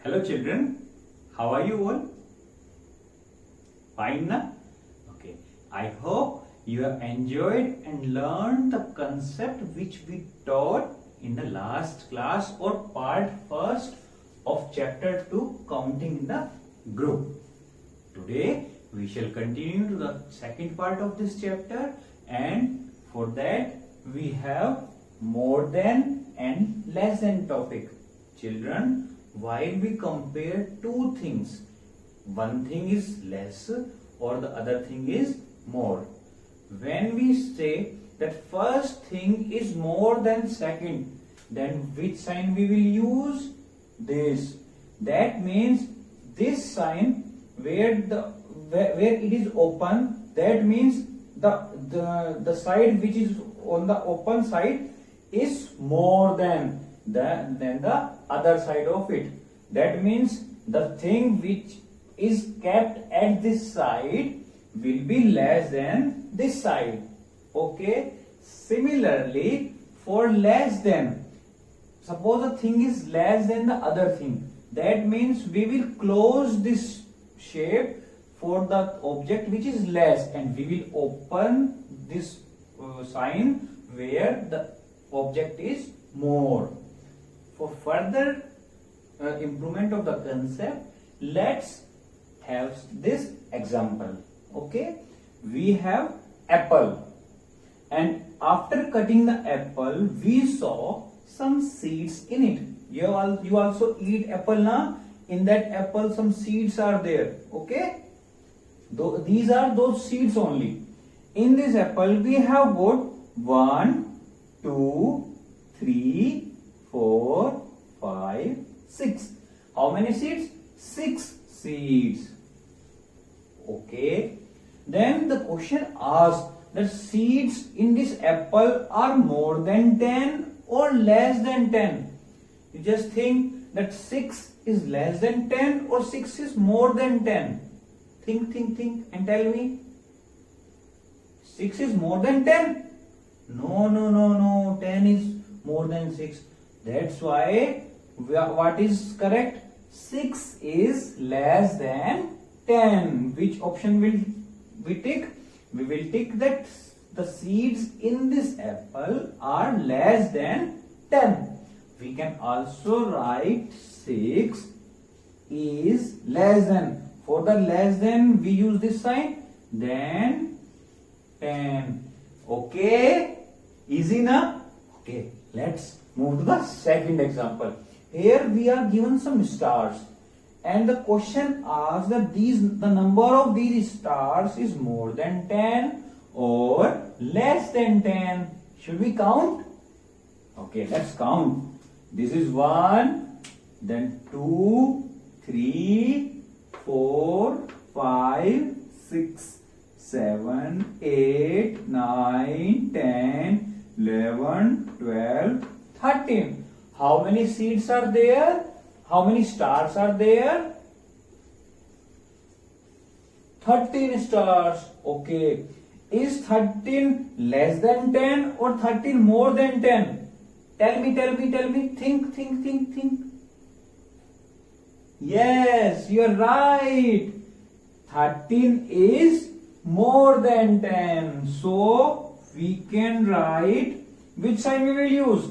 Hello children, how are you all? Fine na? Okay, I hope you have enjoyed and learned the concept which we taught in the last class or part first of chapter 2 counting in the group. Today we shall continue to the second part of this chapter, and for that we have more than and less than topic. Children, while we compare two things, one thing is less or the other thing is more. When we say that first thing is more than second, then which sign we will use? This. That means this sign where it is open, that means the side which is on the open side is more than the other side of it. That means the thing which is kept at this side will be less than this side. Okay. Similarly, for less than, suppose a thing is less than the other thing, that means we will close this shape for the object which is less, and we will open this sign where the object is more. For further improvement of the concept, let's have this example. Okay, we have apple, and after cutting the apple we saw some seeds in it. You also eat apple na? In that apple some seeds are there. Okay, these are those seeds only. In this apple we have got 1, 2, 3, 4, 5, 6. How many seeds? 6 seeds. Okay. Then the question asks that seeds in this apple are more than 10 or less than 10. You just think that 6 is less than 10 or 6 is more than 10. Think and tell me. 6 is more than 10? No. 10 is more than 6. That's why what is correct? 6 is less than 10. Which option will we tick? We will tick that the seeds in this apple are less than 10. We can also write 6 is less than. For the less than we use this sign, then 10. Okay, easy na? Okay, let's move to the second example. Here we are given some stars, and the question asks that the number of these stars is more than 10 or less than 10. Should we count? Okay, let's count. This is 1, then 2, 3, 4, 5, 6, 7, 8, 9, 10, 11, 12, 13. How many seeds are there? How many stars are there? 13 stars. Okay. Is 13 less than 10 or 13 more than 10? Tell me. Think. Yes, you are right. 13 is more than 10. So we can write, which sign we will use?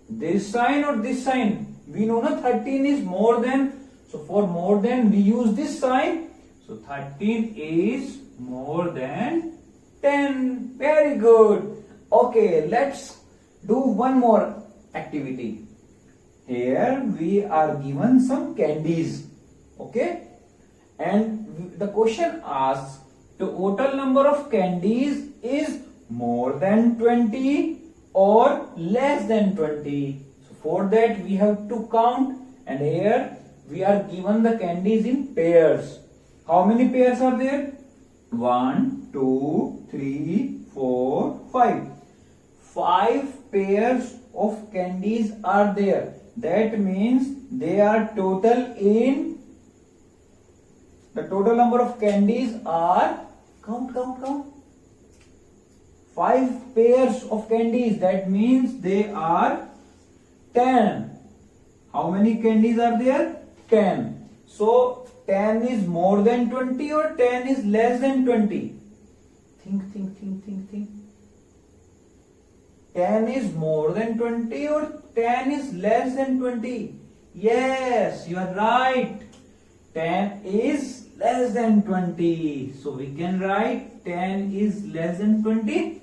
This sign or this sign? We know that 13 is more than. So for more than we use this sign. So 13 is more than 10. Very good. Okay, let's do one more activity. Here we are given some candies. Okay, and the question asks the total number of candies is more than 20 or less than 20. So for that we have to count, and here we are given the candies in pairs. How many pairs are there? 1, 2, 3, 4, 5. 5 pairs of candies are there. That means they are total in, the total number of candies are, count. 5 pairs of candies. That means they are 10. How many candies are there? 10. So 10 is more than 20 or 10 is less than 20? Think. 10 is more than 20 or 10 is less than 20? Yes, you are right. 10 is less than 20. So we can write 10 is less than 20.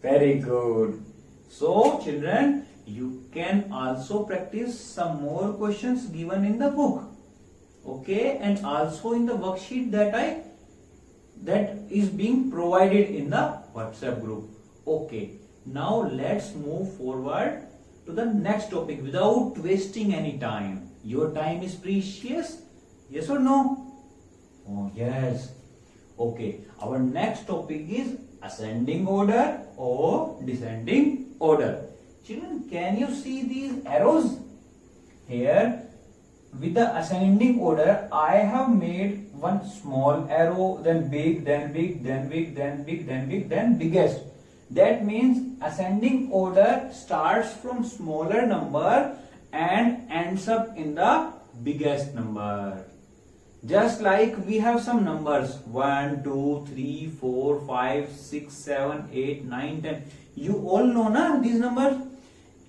Very good. So children, you can also practice some more questions given in the book. Okay, and also in the worksheet that is being provided in the WhatsApp group. Okay, now let's move forward to the next topic without wasting any time. Your time is precious. Yes or no? Oh yes. Okay, our next topic is ascending order or descending order. Children, can you see these arrows? Here, with the ascending order, I have made one small arrow, then big, then big, then big, then big, then big, then biggest. That means ascending order starts from smaller number and ends up in the biggest number. Just like we have some numbers 1, 2, 3, 4, 5, 6, 7, 8, 9, 10. You all know na these numbers.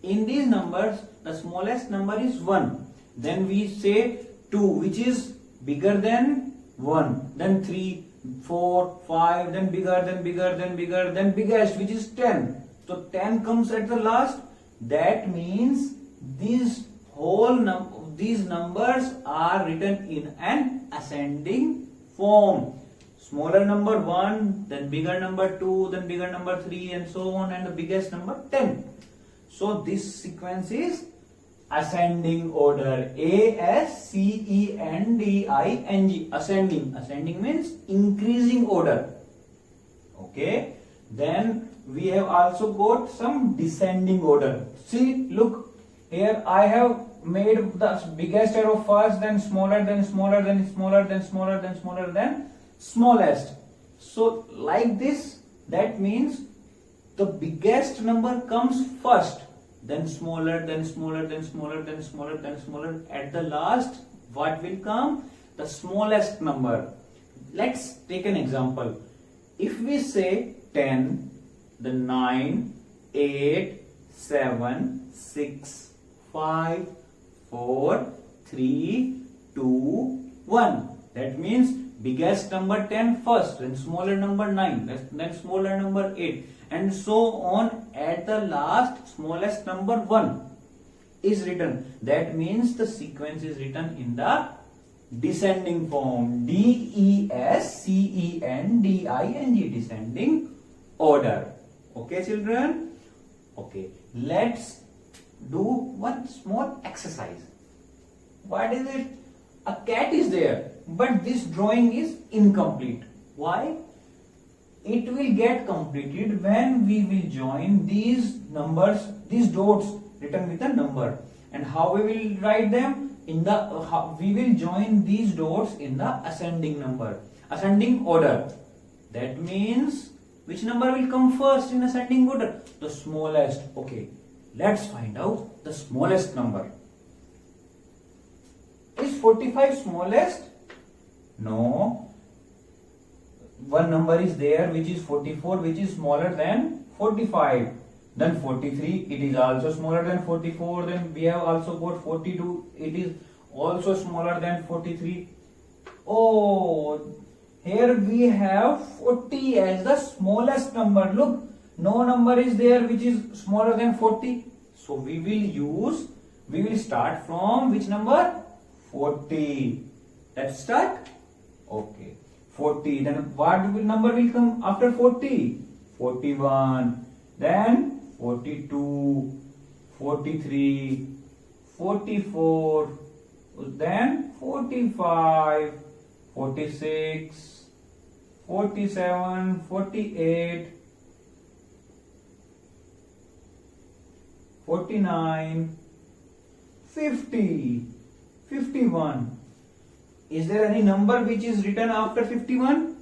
In these numbers, the smallest number is 1. Then we say 2, which is bigger than 1. Then 3, 4, 5, then bigger, then bigger, then bigger, then biggest, which is 10. So 10 comes at the last. That means these numbers are written in an ascending form. Smaller number 1, then bigger number 2, then bigger number 3, and so on, and the biggest number 10. So this sequence is ascending order. ASCENDING. Ascending. Ascending means increasing order. Okay. Then we have also got some descending order. See, look. Here I have made the biggest arrow first, then smaller, then smaller, then smaller, then smaller, then smaller, then smallest. So like this, that means the biggest number comes first, then smaller, then smaller, then smaller, then smaller, then smaller. At the last, what will come? The smallest number. Let's take an example. If we say 10, then 9, 8, 7, 6, 5, 4, 3, 2, 1. That means biggest number 10 first, then smaller number 9, then smaller number 8, and so on. At the last, smallest number 1 is written. That means the sequence is written in the descending form. DESCENDING, descending order. Okay, children? Okay, let's do one small exercise. What is it? A cat is there, but this drawing is incomplete. Why? It will get completed when we will join these numbers, these dots written with a number. And how we will write them? We will join these dots in the ascending order. That means which number will come first in ascending order? The smallest. Okay, let's find out the smallest number. Is 45 smallest? No. One number is there which is 44, which is smaller than 45. Then 43, it is also smaller than 44. Then we have also got 42, it is also smaller than 43. Oh, here we have 40 as the smallest number. Look, no number is there which is smaller than 40. So we will start from which number? 40. Let's start. Okay. 40. Then what number will come after 40? 41. Then 42. 43. 44. Then 45. 46. 47. 48. 49. 50. 51. Is there any number which is written after 51?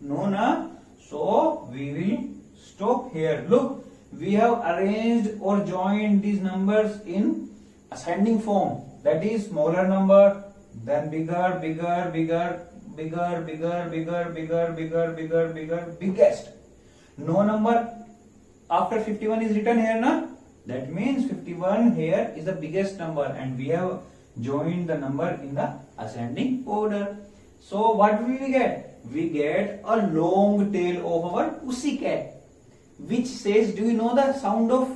No, na? So we will stop here. Look, we have arranged or joined these numbers in ascending form, that is smaller number, then bigger, bigger, bigger, bigger, bigger, bigger, bigger, bigger, bigger, bigger, biggest. No number after 51 is written here, na? That means 51 here is the biggest number, and we have joined the number in the ascending order. So what will we get? We get a long tail of our pussycat, which says, do you know the sound of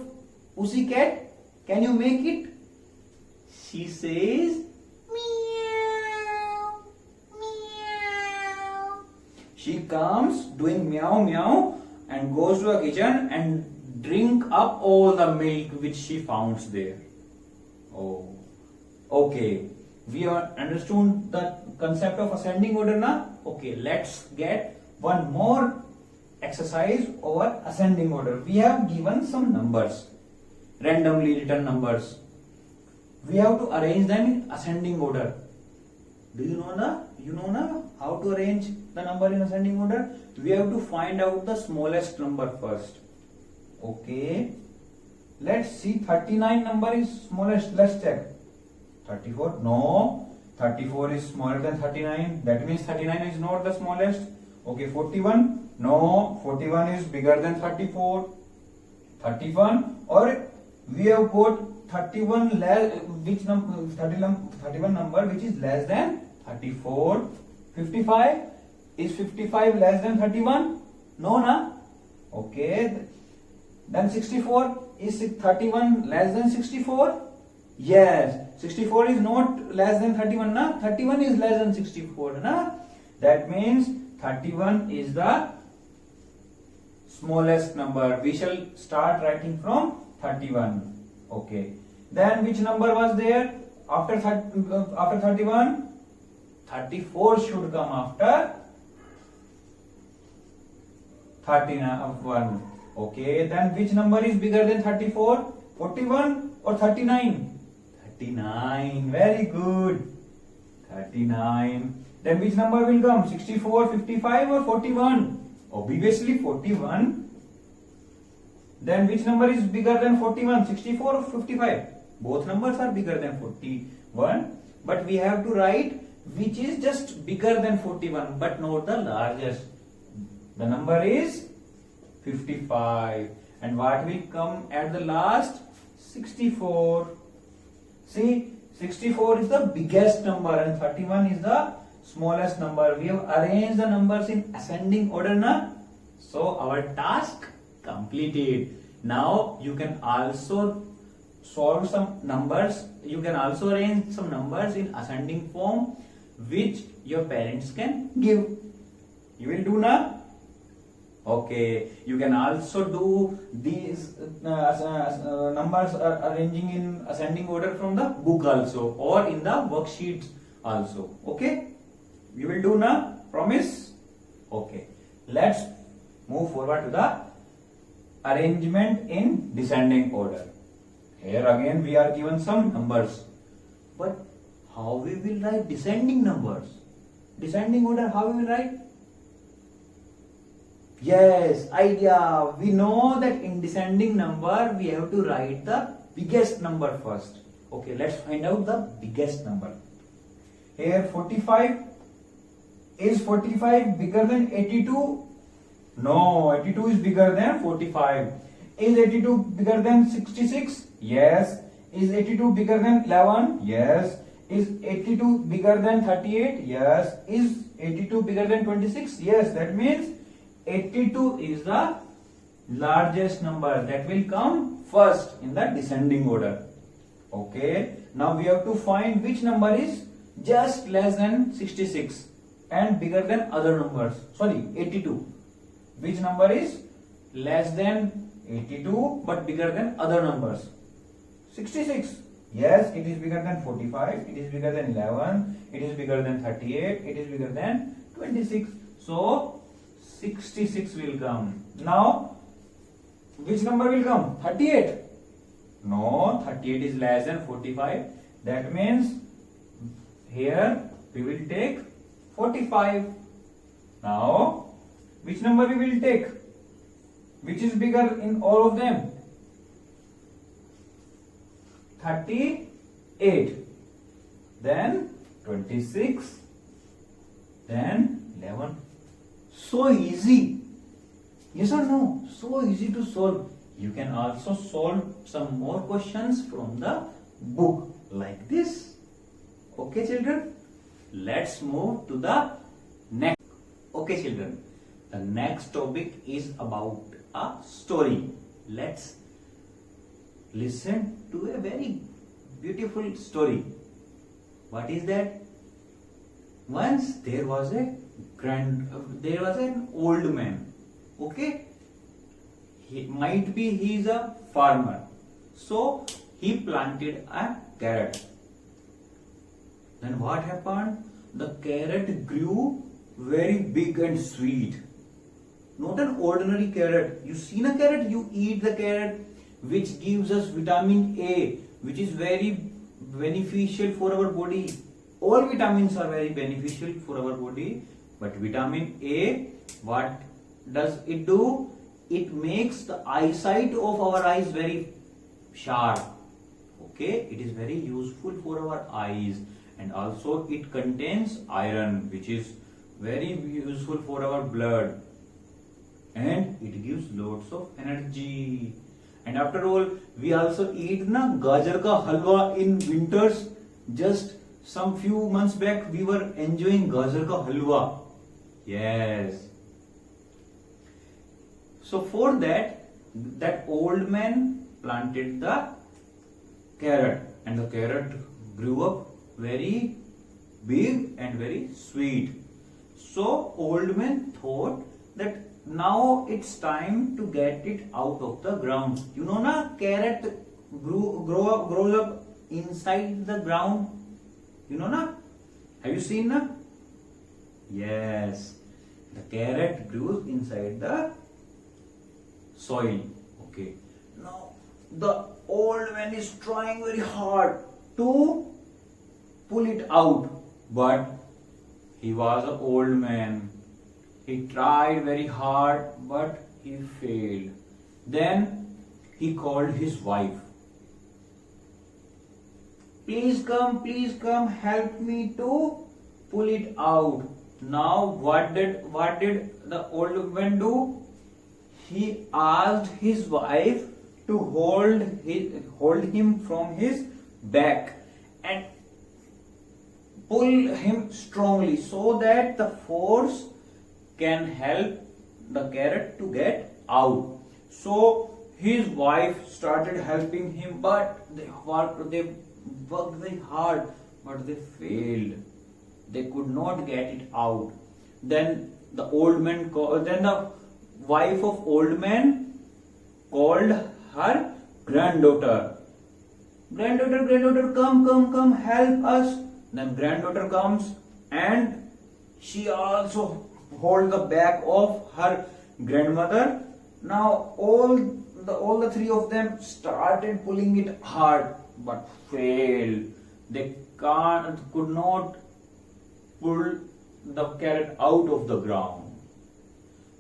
pussycat? Can you make it? She says meow, meow. She comes doing meow meow and goes to a kitchen and drink up all the milk which she founds there. Oh, okay. We have understood the concept of ascending order now. Okay, let's get one more exercise over ascending order. We have given some numbers, randomly written numbers. We have to arrange them in ascending order. Do you know how to arrange the number in ascending order? We have to find out the smallest number first. Okay, let's see. 39 number is smallest. Let's check. 34, no, 34 is smaller than 39, that means 39 is not the smallest. Okay, 41, no, 41 is bigger than 34. 31, or we have got 31 which number, 31 number which is less than 34. 55, is 55 less than 31? No, na? Okay, then 64, is 31 less than 64? Yes, 64 is not less than 31, na? 31 is less than 64, na? That means 31 is the smallest number. We shall start writing from 31. Okay. Then which number was there after 31? 34 should come after 31. Okay. Then which number is bigger than 34? 41 or 39? 39. Very good. 39. Then which number will come? 64, 55 or 41? Obviously 41. Then which number is bigger than 41? 64 or 55? Both numbers are bigger than 41. But we have to write which is just bigger than 41 but not the largest. The number is 55. And what will come at the last? 64. See, 64 is the biggest number and 31 is the smallest number. We have arranged the numbers in ascending order, na? So our task completed. Now you can also solve some numbers. You can also arrange some numbers in ascending form which your parents can give. You will do, na? Okay, you can also do these numbers arranging in ascending order from the book also or in the worksheets also. Okay, you will do, na? Promise? Okay, let's move forward to the arrangement in descending order. Here again we are given some numbers, but how we will write descending numbers? Descending order, how we will write? Yes, idea. We know that in descending number we have to write the biggest number first. Okay, let's find out the biggest number. Here 45. Is 45 bigger than 82? No, 82 is bigger than 45. Is 82 bigger than 66? Yes. Is 82 bigger than 11? Yes. Is 82 bigger than 38? Yes. Is 82 bigger than 26? Yes. That means 82 is the largest number that will come first in the descending order. Okay. Now we have to find which number is just less than 66 and bigger than other numbers. Sorry, 82. Which number is less than 82 but bigger than other numbers? 66. Yes, it is bigger than 45. It is bigger than 11. It is bigger than 38. It is bigger than 26. So 66 will come. Now, which number will come? 38. No, 38 is less than 45. That means here we will take 45. Now, which number we will take? Which is bigger in all of them? 38 8. Then 26. Then 11. So easy. Yes or no? So easy to solve. You can also solve some more questions from the book like this. Okay, children? Let's move to the next. Okay, children. The next topic is about a story. Let's listen to a very beautiful story. What is that? Once there was an old man. Okay, he's a farmer. So he planted a carrot. Then what happened? The carrot grew very big and sweet. Not an ordinary carrot. You seen a carrot? You eat the carrot, which gives us vitamin A, which is very beneficial for our body. All vitamins are very beneficial for our body, but vitamin A, what does it do? It makes the eyesight of our eyes very sharp. Okay, it is very useful for our eyes, and also it contains iron, which is very useful for our blood, and it gives lots of energy. And after all, we also eat na gajar ka halwa in winters. Just some few months back, we were enjoying gajar ka halwa. Yes. So for that old man planted the carrot, and the carrot grew up very big and very sweet. So old man thought that now it's time to get it out of the ground. You know na, carrot grows up inside the ground. You know na? Have you seen na? Yes. The carrot grows inside the soil. Okay. Now the old man is trying very hard to pull it out, but he was an old man. He tried very hard, but he failed. Then he called his wife. Please come, help me to pull it out. Now what did the old man do? He asked his wife to hold him from his back and pull him strongly, so that the force can help the carrot to get out. So his wife started helping him, but they worked very hard, but they failed. They could not get it out. Then the wife of old man called her granddaughter. Granddaughter, come, help us. Then granddaughter comes, and she also hold the back of her grandmother. Now all the three of them started pulling it hard, but failed. They could not pull the carrot out of the ground.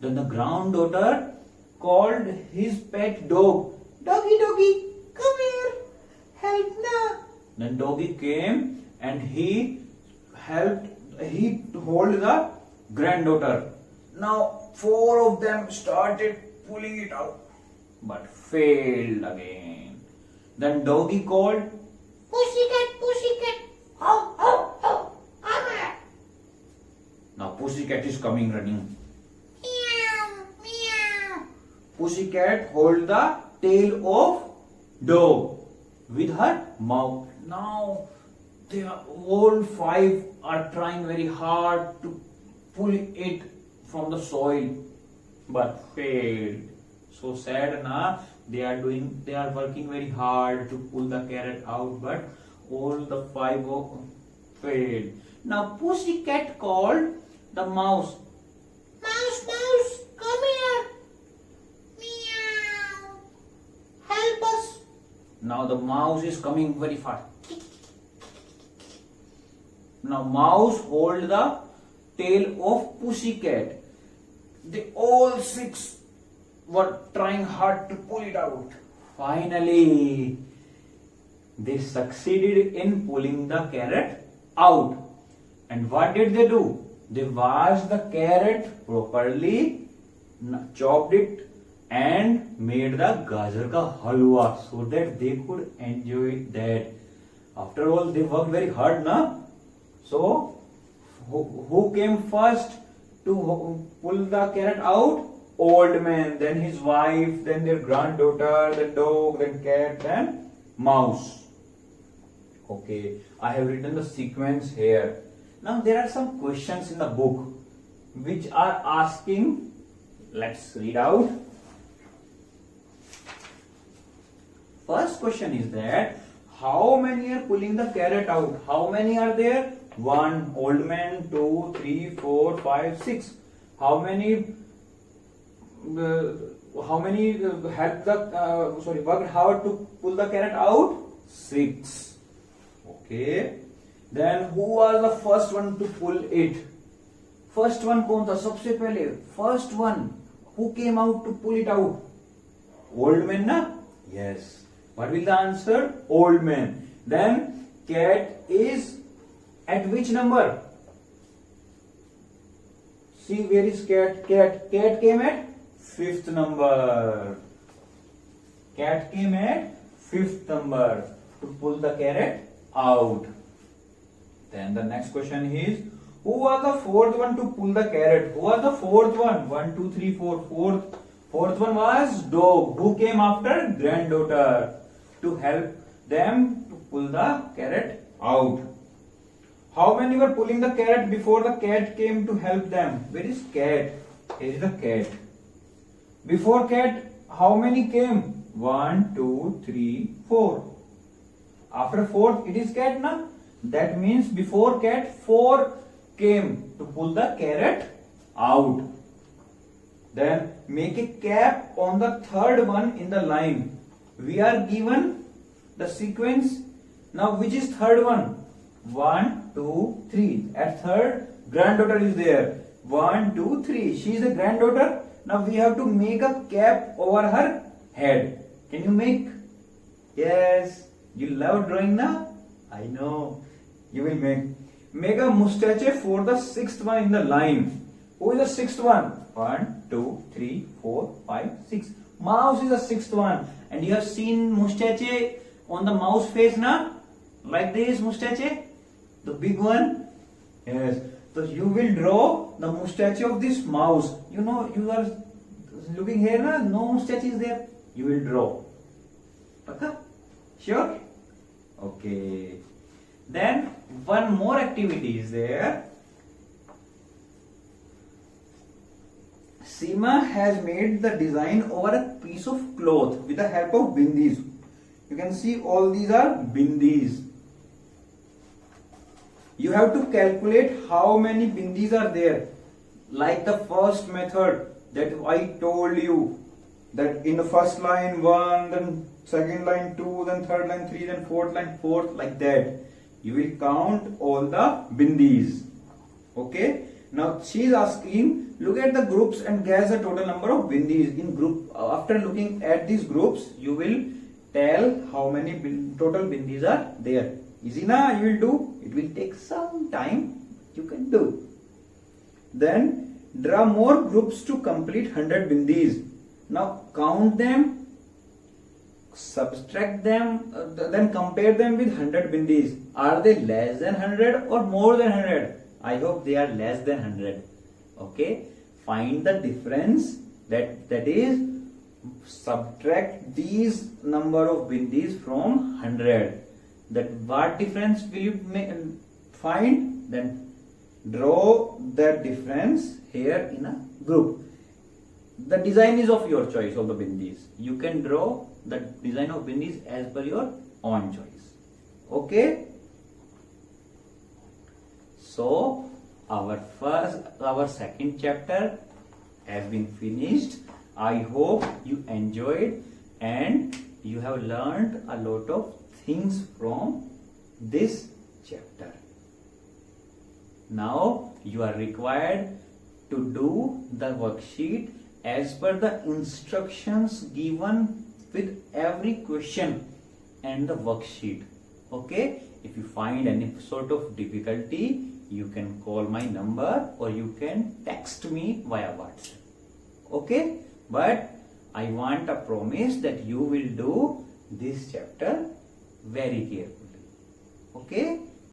Then the granddaughter called his pet dog. Doggy, come here, help na. Then doggy came, and he hold the granddaughter. Now 4 of them started pulling it out, but failed again. Then doggy called, Pussycat, how, come here. Now pussycat is coming running. Meow. Pussycat hold the tail of dog with her mouth. Now they are all 5 are trying very hard to pull it from the soil, but failed. So sad na. They are working very hard to pull the carrot out, but all the 5 failed. Now pussycat called the mouse. Mouse, come here. Meow. Help us. Now the mouse is coming very fast. Now mouse hold the tail of pussycat. They all 6 were trying hard to pull it out. Finally, they succeeded in pulling the carrot out. And what did they do? They washed the carrot properly, chopped it, and made the gajar ka halwa so that they could enjoy that. After all, they worked very hard, na? So, who came first to pull the carrot out? Old man, then his wife, then their granddaughter, then dog, then cat, then mouse. Okay, I have written the sequence here. Now there are some questions in the book which are asking, let's read out. First question is that how many are pulling the carrot out? How many are there? 1, old man, 2, 3, 4, 5, 6. How many helped the worked hard to pull the carrot out? 6. Okay. Then who was the first one to pull it? First one कौन था? सबसे पहले first one who came out to pull it out? Old man, na? Yes. What will the answer? Old man. Then cat is at which number? See, where is cat? Cat came at 5th number. Cat came at 5th number to pull the carrot out. Then the next question is, who was the 4th one to pull the carrot? Who was the 4th one? 1, 2, 3, 4. Fourth one was dog, who came after granddaughter to help them to pull the carrot out. How many were pulling the carrot before the cat came to help them? Where is cat? Here is the cat. Before cat, how many came? 1, 2, 3, 4. After 4th, it is cat, na? That means before cat, 4 came to pull the carrot out. Then make a cap on the 3rd one in the line. We are given the sequence. Now which is 3rd one? 1, 2, 3. At 3rd, granddaughter is there. 1, 2, 3. She is a granddaughter. Now we have to make a cap over her head. Can you make? Yes. You love drawing, na? I know. You will make. Make a mustache for the 6th one in the line. Who is the 6th one? 1, 2, 3, 4, 5, 6. Mouse is the 6th one. And you have seen mustache on the mouse face, na? Like this mustache. The big one. Yes. So you will draw the mustache of this mouse. You know, you are looking here, na? No mustache is there. You will draw. Okay? Sure? Okay. Then one more activity is there. Seema has made the design over a piece of cloth with the help of bindis. You can see all these are bindis. You have to calculate how many bindis are there. Like the first method that I told you, that in the first line 1, then second line 2, then third line 3, then fourth line 4, like that. You will count all the bindis. Okay. Now she is asking, look at the groups and guess the total number of bindis in group. After looking at these groups, you will tell how many total bindis are there. Easy na? You will do. It will take some time. You can do. Then draw more groups to complete 100 bindis. Now count them, subtract them, then compare them with 100 bindis. Are they less than 100 or more than 100? I hope they are less than 100. Okay. Find the difference, that is subtract these number of bindis from 100. That what difference will you find? Then draw that difference here in a group. The design is of your choice of the bindis. You can draw the design of bindis as per your own choice. Okay. So our second chapter has been finished. I hope you enjoyed and you have learned a lot of things from this chapter. Now you are required to do the worksheet as per the instructions given with every question and the worksheet. Okay, if you find any sort of difficulty, you can call my number or you can text me via WhatsApp. Okay, but I want a promise that you will do this chapter very carefully. Okay.